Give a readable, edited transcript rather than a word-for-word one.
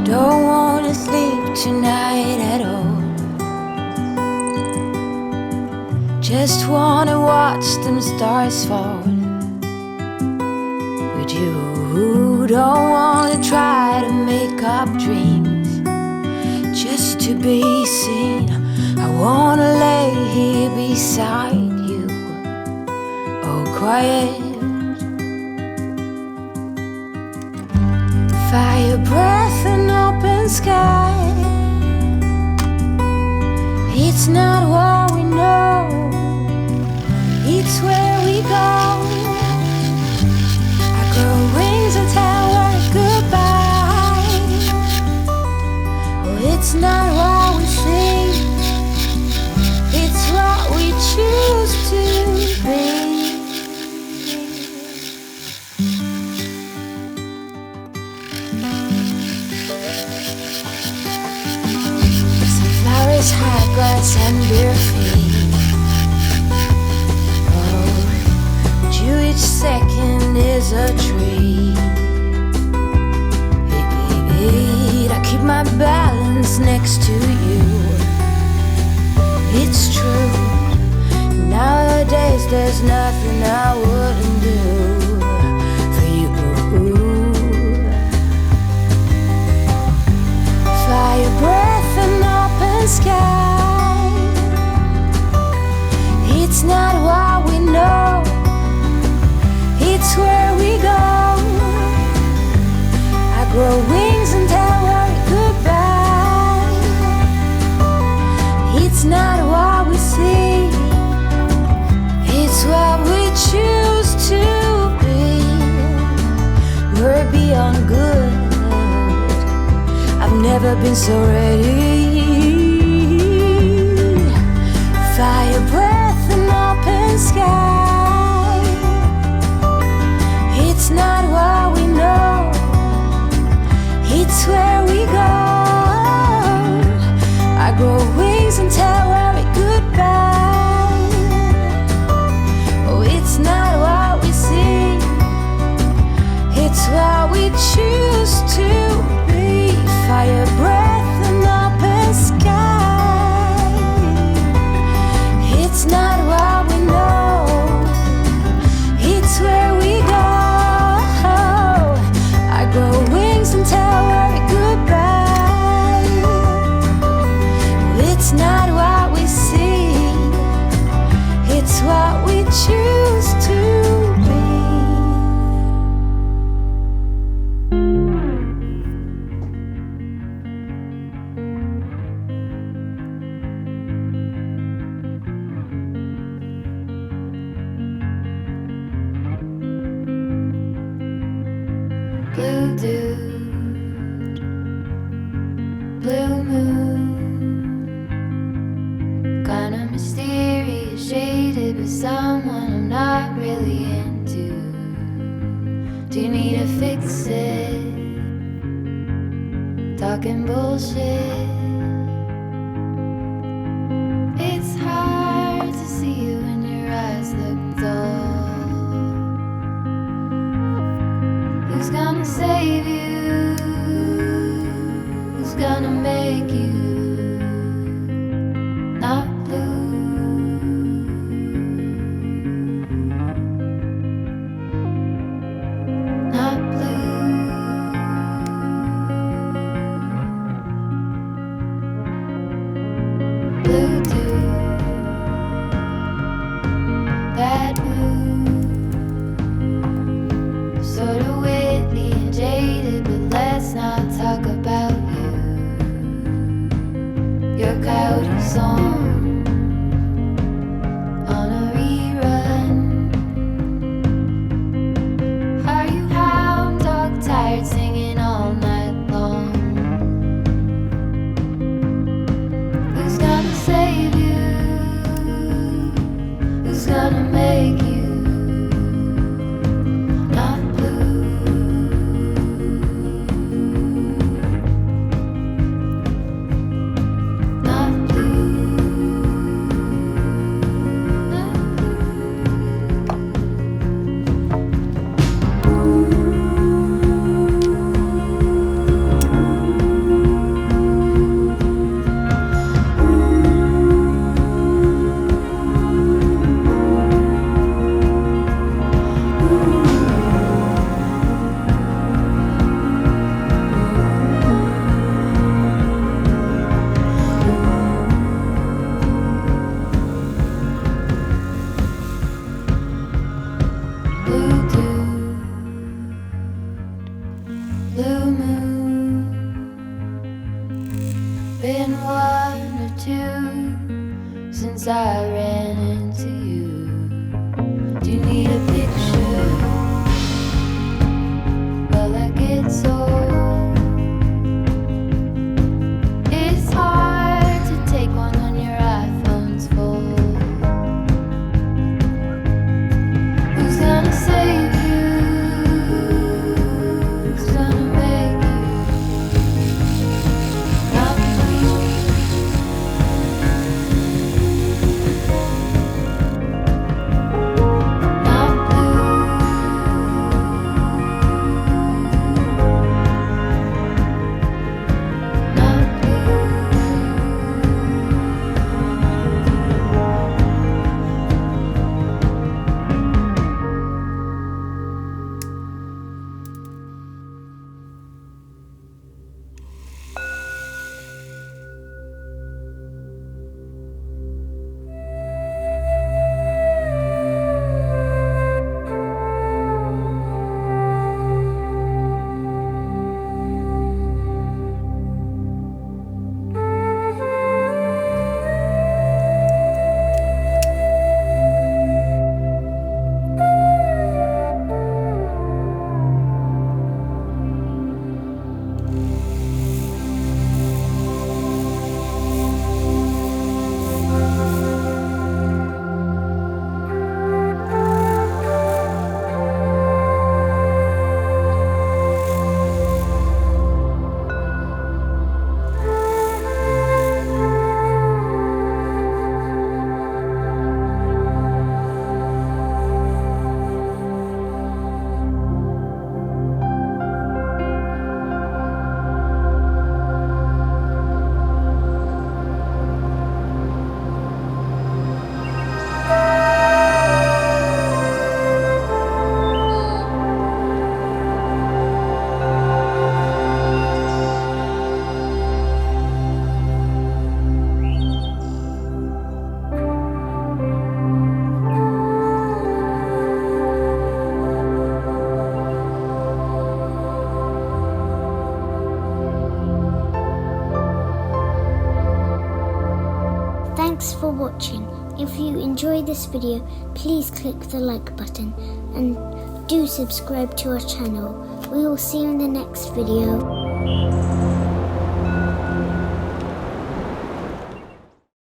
Don't wanna sleep tonight at all. Just wanna watch them stars fall. With you, don't wanna try to make up dreams just to be seen. I wanna lay here beside you, all quiet. Fire breath and open sky. It's not what we know, it's where we go. I grow wings and tell her goodbye. Oh, it's not what we think, it's what we choose to be. Sunflowers, high grass and bare feet. Each second is a treat. I keep my balance next to you. It's true. Nowadays there's nothing I wouldn't do for you. Fire breath and open sky. It's not what we know, it's where we go. I grow wings and tell her goodbye. It's not what we see, it's what we choose to be. We're beyond good, I've never been so ready. Fire breath and open sky. It's not what we know, it's where we go. I grow wings and tell her goodbye. Oh, it's not what we see, it's what we choose to be. Fire breath and open sky. It's not what we know, it's where we go. Grow wings and tell her goodbye. It's not what we see, it's what we choose to be. Blue dude, blue moon, kinda mysterious, shaded with someone I'm not really into. Do you need to fix it? Talking bullshit. It's hard to see you when your eyes look dull. Who's gonna save you? Who's gonna make you not blue? Not blue. Thanks for watching. If you enjoyed this video, please click the like button and do subscribe to our channel. We will see you in the next video.